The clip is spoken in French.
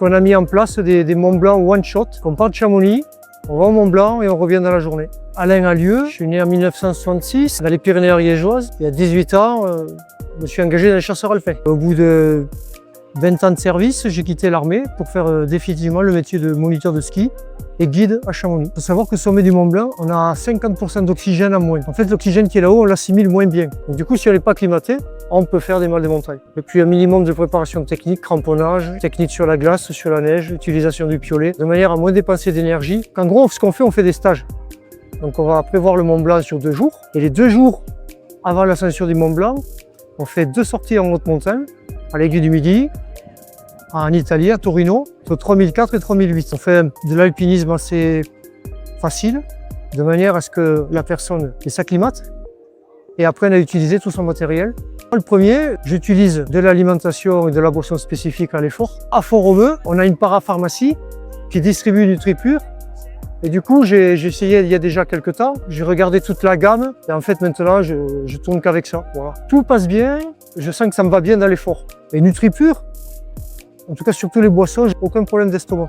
On a mis en place des Mont Blanc one shot. On part de Chamonix, on va au Mont Blanc et on revient dans la journée. Alain Allieux, je suis né en 1966 dans les Pyrénées ariégeoises. Il y a 18 ans, je me suis engagé dans les chasseurs alpins. Au bout de 20 ans de service, j'ai quitté l'armée pour faire définitivement le métier de moniteur de ski et guide à Chamonix. Il faut savoir que au sommet du Mont Blanc, on a 50% d'oxygène en moins. En fait, l'oxygène qui est là-haut, on l'assimile moins bien. Donc, du coup, si on n'est pas acclimaté, on peut faire des mal de montagne. Et puis un minimum de préparation technique, cramponnage, technique sur la glace, sur la neige, utilisation du piolet, de manière à moins dépenser d'énergie. En gros, ce qu'on fait, on fait des stages. Donc on va prévoir le Mont Blanc sur 2 jours. Et les 2 jours avant l'ascension du Mont Blanc, on fait 2 sorties en haute montagne, à l'Aiguille du Midi, en Italie, à Torino, entre 3004 et 3008. On fait de l'alpinisme assez facile, de manière à ce que la personne s'acclimate et apprenne à utiliser tout son matériel. Le premier, j'utilise de l'alimentation et de la boisson spécifique à l'effort. À Font-Romeu, on a une parapharmacie qui distribue NutriPure. Et du coup, j'ai essayé il y a déjà quelques temps, j'ai regardé toute la gamme et en fait maintenant je tourne qu'avec ça. Voilà. Tout passe bien, je sens que ça me va bien dans l'effort. Et NutriPure, en tout cas sur toutes les boissons, j'ai aucun problème d'estomac.